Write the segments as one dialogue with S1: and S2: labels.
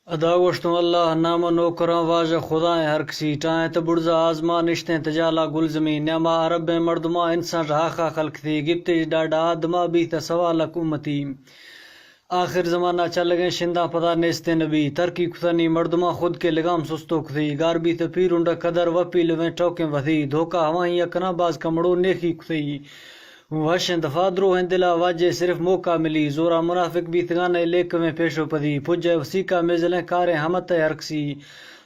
S1: ادا گوشتوں اللہ نام و نوکراں واجہ خدائیں ہر کسی ٹائیں تبرزا آزما نشتیں تجالا گل زمین نعما عرب مردما انسان رہا خلق تھی گپتے ڈاڈا آدما بھی سوالک امتی آخر زمانہ چل گئے شندہ پتا نیستے نبی ترکی کثنی مردما خود کے لگام سستو کثی گار بھی تپیر انڈا قدر وپی لویں ٹوکیں وثی دھوکا ہوائیں یکنا باز کمڑو نیکی کثی وشن دفادرو ہیں دلا واجہ صرف موقع ملی زورا منافق بھی تگانے لیک میں پیشو پدی پجے وسیقہ میزلیں کاریں ہمت ہرکسی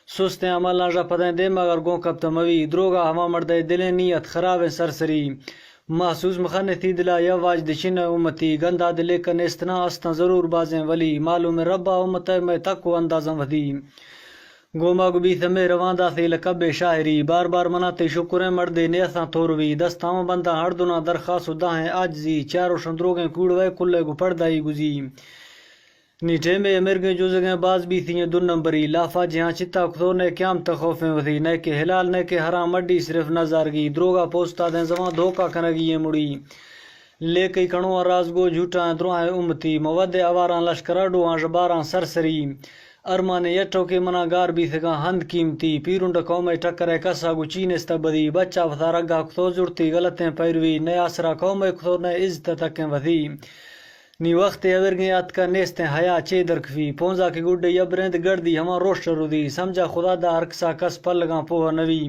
S1: سستیں عملان جا پدیں دے مگر گون کب تموی دروگا ہوا مردے دلیں نیت خراب سرسری محسوس مخانے تھی دلا یا واج دشن امتی گندہ دلے کن استنا استن ضرور بازیں ولی معلوم ربا امت میں تکو اندازم ودی گوما گبی تھمے رواندہ تھی لکب شاعری بار بار مناتے شکریں مردے نیساں توروی دستاں بندہ ہر دنا درخواست داہیں آجزی چاروں شندروگیں کوڑوے کلے گو پردائی گزی نیٹھے میں مرگیں جوزگیں باز بھی تھیں دو نمبری لافا جہاں چتا کھو نے قیام تخوفیں وتھی نہ کہ حلال نہ کہ حرام مڈی صرف نظارگی دروگا پوستا دیں زمان دھوکا کنگی یہ مڑی لے کئی کھڑوں رازگو جھوٹاں دروہیں امتی مود آواراں لشکرہ ڈوہاں جباراں سرسری ارمان یٹو کے منا گار بھی تھگا ہند قیمتی پیرونڈ قوم ٹکرے کسا گو چین استبدی بچہ وثارا گا کھو جڑتی غلطیں پیروی نئے آسرا قوم کھو نئے عزت تکیں وتھی نی وقت اورگیں ات کا نیستیں حیا چے درکفی پونزا کے گڈے یبرند گردی ہما روش رودی سمجھا خدا دا ہرکسا کس پلگاں پوہ نوی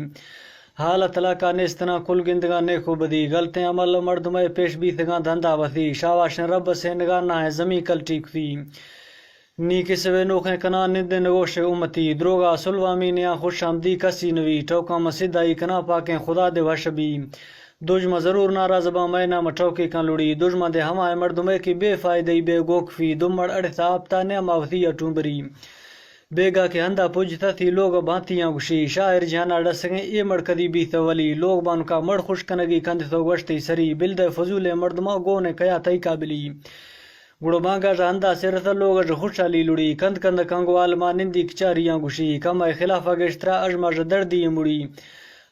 S1: حالت لاکا نیستنا کل گندگاں نیکو بدی غلطیں عمل مردمے پیش بھی تھگاں دھندا وتھی شاواشن رب سے نگانا ہے زمین کل ٹھیک تھی نی کسوے نوخیں کنا نندے نگوش امتی دروگا سلوامی نیا خوش آمدی کسی نوی ٹوکا مسیدائی کنا پاکیں خدا دے وشبی دجمہ ضرور ناراض با میں نام ٹوکی کن لڑی دجمہ دے ہمائے مردمے کی بے فائدہی بے گوکفی دمڑ اڑتا آپتا نعمہ وثیہ ٹومبری بیگا کے ہندہ پوجتا تھی لوگ بھانتیاں گشی شاعر جہانا ڈسگیں اے مڑ کدی بھی ولی لوگ بان کا مڑ خوش کنگی کند تو گشتی سری بلد فضول مردمہ گونے کیا تئی قابلی گڑو بانگا جہندہ سرت لوگ خوشحالی لڑی کند کند کنگوال ما نندی کچاریاں گشی کمائے خلافہ گشترا اجما دردی مڑی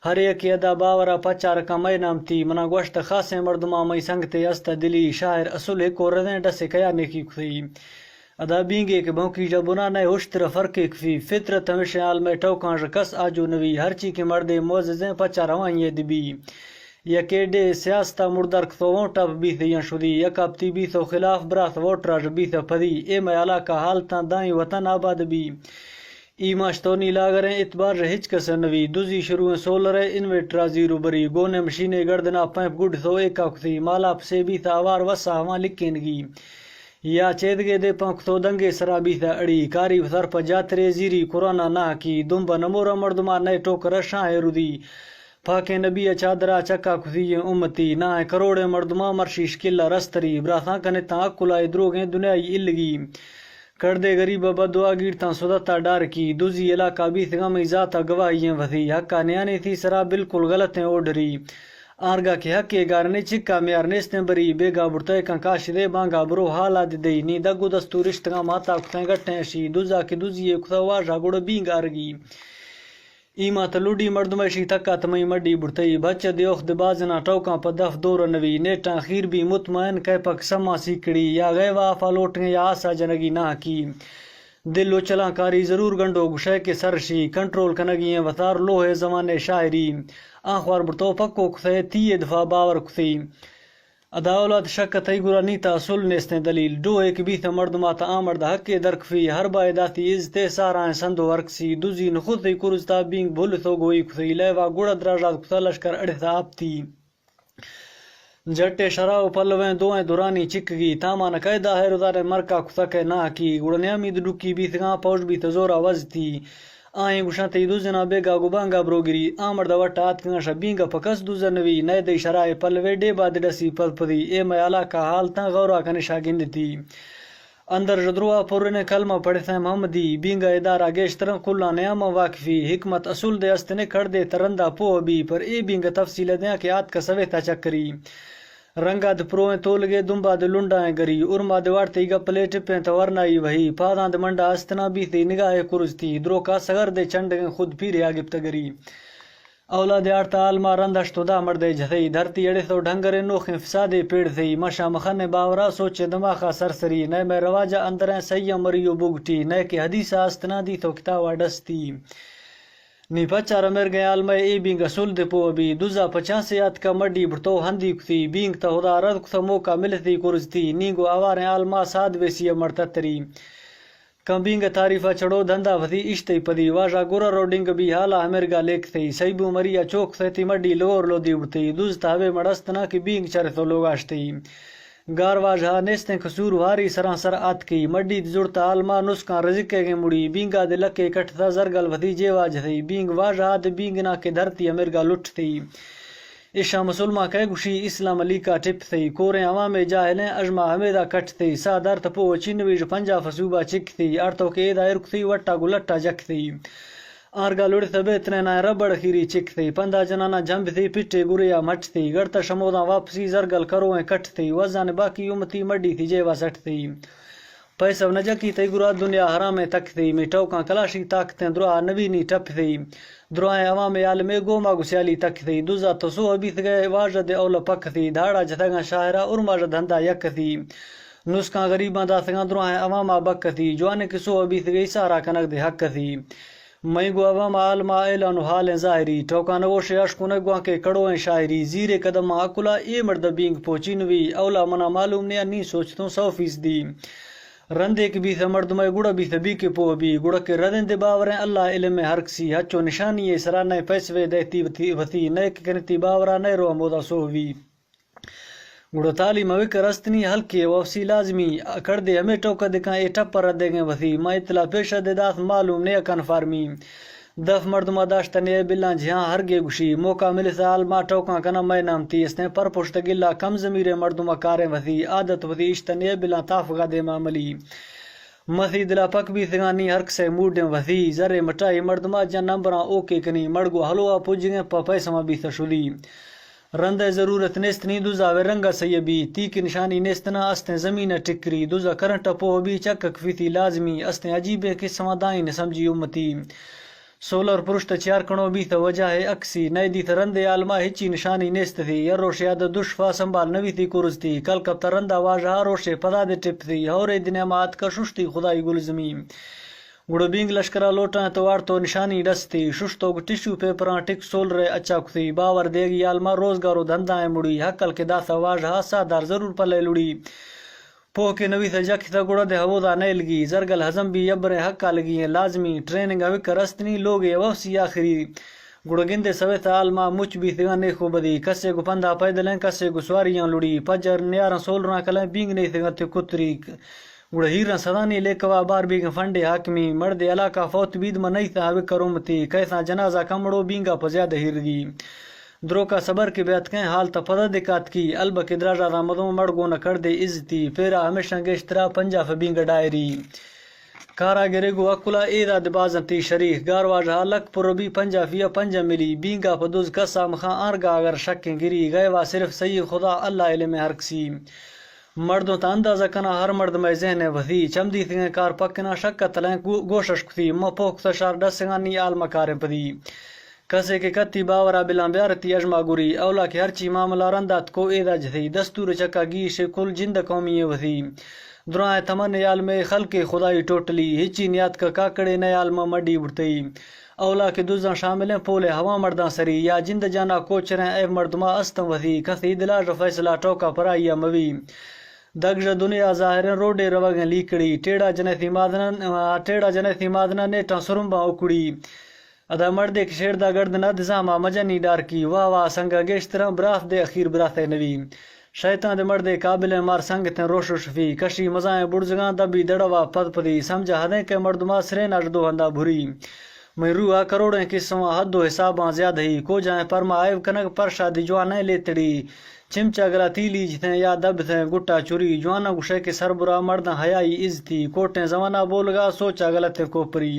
S1: ہر ایک ادا باورا پچار کمائے نام تھی منا گوشت خاصے مردما مئی سنگتے است دلی شاعر اصل ایک اور ردیں ڈسے کیا نیکی کھئی ادا بینگے کے بھونکی جب بنا نئے اشتر فرق کفی فطرت ہمیشہ عالم ٹوکاں کس آجو نوی ہر چی کے مردے موززیں پچار ہوائیں دبی یا کیڈے سیاستا مردر کھتووں ٹپ بھی تھیاں شدی یا کپتی بھی تو خلاف برات ووٹراج بھی تھا پدی اے میں علاقہ حالتاں دائیں وطن آباد بھی ای ماشتونی لاگریں اتبار رہچ کسنوی دوزی شروع سولرے انویٹرا زیرو بری گونے مشینے گردنا پائپ گڈ تو ایکا کھتی مالا پسے بھی تھا آوار وسا ہواں لکھینگی یا چیدگے دے پنکھ تو دنگے سرا بھی تھا اڑی کاری وثر پا جاترے زیری قرآن نہ کی دنبا نمورا مردما نئے ٹوکر شاہ رودی پاکے نبی چادرا چکا کھتی امتی نہ کروڑے مردما مرشیش کلا رستری براتاں کنتا اکلائے دروگیں دنیای الگی کردے غریب بدعا گیرتاں سدتا ڈار کی دوزی علاقہ بھی تھگامی ذاتا گواہیاں وتھی حقا نیانے تھی سرا بالکل غلطیں اوڈری آرگا کے حق کے گارنے چکا میار نیستیں بری بیگا برتے کن کاش دے بانگا برو حالا دی نی دگو دستو رشتگاں ماتا کتیں گٹیں شی دوزا کی دوزی کتا واجا گوڑ بینگ آرگی ایما تلوڈی مردمشی تکا تمئی مڈی برتئی بچ دیوخ دبازنا ٹوکاں پا دف دور نوی نیٹاں خیر بھی مطمئن کہ پک سما سیکڑی یا غیوا آفا لوٹیں یا آسا جنگی نہ کی دل و چلاں کاری ضرور گنڈو گشے کے سرشی کنٹرول کنگی وطار لوہے زمانے شاعری آنخوار برتو پکو کھتے تی دفاع باور کھتی ادا اولاد شک تئی گرا نیتا اصول نیستیں دلیل ڈو ایک بیت مردمات آمرد حق درکفی ہر بائے داتی عزتے سارائیں سندو ورکسی دوزی نخود تی کرزتا بینگ بھول تو گوئی کھتی لیوا گوڑا دراجات کھتا لشکر اڑتا آپتی جٹے شراو پلویں دوئیں دورانی چکگی تامان قیدہ ہے رودار مرکا کھتا کے نا کی گوڑنیامی دڈوکی بیت گاں پوش بیت زورا وزتی آئیں گوشانتی دوزنا بیگا گوبانگا بروگری آمرد وٹا آتکنگا بینگا پکس دوزنوی نئے دی شرائے پلوے ڈے باد ڈسی پد پدی اے میں علاقہ حالتاں غورا کنشا گندتی اندر جدروا پورنے کلمہ پڑھتے محمدی بینگا ادارہ گیشترن کلا نیامہ واقفی حکمت اصول دے استنے کڑ دے ترندہ پو بھی پر اے بینگا تفصیل دیا کہ آت کا سویتا چکری رنگا د پرویں تولگے دمبا د لنڈائیں گری ارما د وارتی گا پلے ٹپیں تورنائی وہی پاداں د منڈا استنا بھی تھی نگاہ کرزتی درو کا سگر دے چنڈگیں خود پھیرے آگب تگری اولاد آرتا آلما رندش تو دا مرد جثی دھرتی اڑے تو ڈھنگر نوخ فساد پیڑ تھی مشا مخن باورا سوچ دماغا سرسری نئے میں رواجہ اندریں سیم مریو بگٹی نئے کہ حدیث آستنا دی تو کتاوا ڈستی نی پچار مر گئے عالمہ ای بینگ سل دے پو ابھی دوزا 85 کا مڈی بھرتو ہندی کتی بینگ تا خدا رد کتا موقع ملتی کرزتی نیگو آواریں عالمہ ساد ویسی مرتتری کم بینگ تعریفہ چڑو دھندا وتی اشتی پدی واجا گورا روڈنگ بھی حالا ہمرگا لیک تھی سیبو مریا چوک تھی مڈی لور لو دی اڑتی دوز تاوے مڑستنا کی بینگ چرے تو لوگ آشتی گار واجہ نیستیں قصور واری سراسر آت کی مڈی جڑتا عالمہ نسکان رزکے گے مڑی بینگا دے لکے کٹتا زرگل وتی جیواج تھی بینگ واجہ دے بینگ نا کے دھرتی امرگا لٹ تھی عشا مسلمہ کہ گشی اسلام علی کا ٹپ تھی کوریں عوام جاہلیں اجما حمیدہ کٹ تھی سادر تپو چنویج پنجا فسوبہ چک تھی ارتو کے ایدہ ارک تھی وٹا گلٹا جک تھی آرگا لڑ تبیتنے نہ ربڑ خیری چک تھی پندہ جنانا جھمب تھی پٹے گریا مٹ تھی گڑتا شمودا واپسی زرگل کرویں کٹ تھی وزان باقی امتی مڈی تھی جیوا سٹ تھی پیسہ نجکی تی گرا دنیا حرام تک تھی میں ٹوکاں کلاشی طاقتیں درا نوینی ٹپ تھی درائیں عوام عالم گوما گسیالی تک تھی دوزا تو سو ابیت گئے واجد اول پک تھی دھاڑا جتگاں شاہرہ ارماج دھندا یک تھی نسکاں غریباں داتگاں درائیں عوامہ بک تھی جوانے کی سو ابیت گئی سارا کنک دے حق تھی میں گو عوام عالمہ اعلان حال ظاہری ٹوکاں نوش عشقوں گواں کے کڑویں شاعری زیر قدم اکلا اے مرد بینگ پوچینوی اولا منا معلوم نے نہیں سوچتوں 100% رندے کی بھی مرد میں گڑا بھی تبی کے پو بھی گڑا کے ردن دے باوریں اللہ علم میں ہر کسی ہچو نشانی سرا نئے پیسوے دیتی وتی نئے کنتی باورا نئے رو مودا سووی گڑا تعلیم وکر استنی ہلکے وفسی لازمی کر دے ہمیں ٹوکا دکھاں اے ٹپر ردے گے وتی ما اطلاع پیشہ دے دات معلوم نئے کنفارمی دف مردمہ داشتہ نئے بلان جہاں ہرگے گشی موقع ملتا عالمہ ٹوکاں کنا میں نامتی اس نے پر پشت گلہ کم ضمیر مردمہ کاریں وتی عادت وتی اشتہ نئے بلان تافگا دے معاملی مسی دلا پک بھی تھگانی ہرک سے موڈیں وتی زرے مٹائی مردمہ جن نمبراں اوکے کنی مڑگو حلوہ پوجیں پا پیسمہ بھی تشلی رندہ ضرورت نیستنی دوزا وے رنگا سیبی تی کی نشانی نیستنا استیں زمین ٹکری دوزا کرنٹ پو بھی چکک فیتی لازمی استیں عجیب قسمہ دائیں سمجھی امتی سولر پرشت چار کنو بھی تھا وجہ ہے اکسی نئے دی رندے عالمہ ہچی نشانی نیست تھی یر روشے عدد دشفا سنبھال نوی تھی کرز تھی کل کب تا رندہ واجہ روشے پدا دے ٹپ تھی ہورے دن مات کا ششتی خدای گل زمین گڑو بینگ لشکرہ لوٹاں تو وار تو نشانی ڈستی ششتو ٹیشو پیپراں ٹک سول رہے اچھا کتی باور دے گی عالمہ روزگارو دھندائیں مڑی حقل کے داتا واجہ سادار ضرور پلے لڑی پو کے نوی تھا جک تھا گڑا دے ہودا نہیں لگی زرگل ہزم بھی یبرے حقا لگی ہیں لازمی ٹریننگ وکر استنی لوگے وفسی آخری گڑا گندے سویتا عالمہ مچ بھی تھگا نیخو بدی کسے گو پندہ پیدلیں کسے گو سواریاں لڑی پجر نیاراں سولراں کلیں بینگ نہیں تھگا تے کتری گڑا ہیراں صدانی لے کوا بار بینگ فنڈے حاکمی مرد علاقہ فوت بید میں نہیں تھا وکر امتی کیسا جنازہ کمڑو بینگا پا زیادہ ہیرگی درو کا صبر کے بیعت کہیں حال تا پدہ دکات کی البہ کے دراجہ رامدوں مڑگو نہ کر دے عزتی پھیرا ہمیشہ گشترا پنجا فبینگ ڈائری کارا گرے گو اکلا ایدہ دبازن تی شریح گارواجہ لک پر بھی پنجا فیا پنجا ملی بینگا پدوز کسا مخان آرگا اگر شکیں گری گئے صرف سید خدا اللہ علم ہر کسی مردوں تا اندازہ کنا ہر مرد میں ذہن وثی چمدی تھیں کار پکنا شکا تلیں گوشش کتی مپوک تشار ڈسگانی عالمہ کاریں پدی کسے کے کتی باورا بلان بیارتی اجما گری اولا کے ہرچی معاملہ رندات کو ایدہ جتھی دستور چکا گیش کل جند قومی وثی درائیں تمن عالم خلق خدای ٹوٹلی ہچی نیات کا کاکڑے نئے عالمہ مڈی بڑھتی اولا کے دوزاں شاملیں پولے ہوا مرداں سری یا جند جانا کوچریں اے مردمہ استم وثی کسی دلاج فیصلہ ٹوکا پرائیا موی دگج دنیا ظاہریں روڈے روگیں لیکڑی ٹیڑا جنیتی مادنا نیٹاں سرمباں اکڑی ادا مردے کی شیردہ گرد ندزامہ مجنی ڈار کی واہ واہ سنگا گیشترہ براth دے اخیر براth نوی شیطان دے مردے قابل مار سنگتیں روش و شفی کشی مزائیں بڑزگاں دبی دڑوا پد پدی سمجھا حدیں کے مردمہ سرین اجدو ہندہ بھری میں روحا کروڑیں قسمہ حد و حساباں زیادہ ہی کو جائیں پرما آئیو کنک پرشادی جوانیں لیتڑی چمچا گلا تیلی جتیں یا دب تھیں گٹا چوری جوانا گشے کے سربراہ مرداں حیائی عزتی کوٹیں زمانہ بولگا سوچا غلط کوپری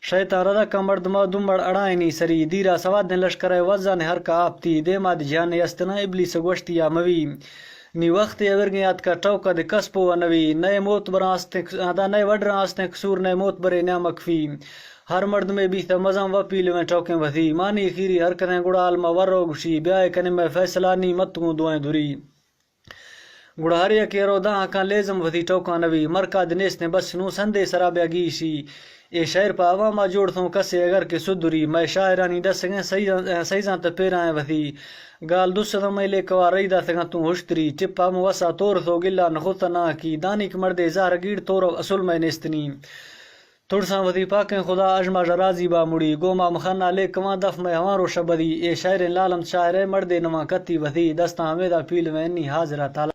S1: شیطان ردا کا مردمہ دمڑ اڑائنی سری دیرا سوادن لشکر وزان ہر کا آپتی دے ماد جہان استنا ابلیس گوشتیا موی نی وقت اورگیات کا ٹوکا دے کسپو ونوی نئے موت براستے دا نئے وڈ راستے قصور نئے موت برے نعمک فی ہر مرد میں بھی تھا مزم و پیل میں ٹوکیں وتھی مانی خیری حرکتیں گڑال ما ورو گشی بیائے کنے میں فیصلہ نی متوں دعائیں دھری گڑا ہر یک رو دا کان لیزم وتھی ٹوکا نوی مرکا دنیس نے بس نو سندے سرابیا گیشی اے شاعر پا عواما جوڑ تھوں کسے اگر کے سدری میں شاعرانی دسگیں سیزاں تے پیرائیں وتھی گال دوسرا میں لے کوار ریدا تھگاں تو ہوشتری ٹپا موسا تور تو گلا نخوتا نا کی دانی کے مردے زہر گیڑ تور اصل میں نستنی تھوڑساں وتھی پاکیں خدا اجما راضی با مڑی گوما مخنا لے کواں دف میں ہمارو شبدی اے شاعر لالم شاعر مردے نواں کتی وتھی دستاں ہمیدہ پیل میں انی حاضرہ تعالی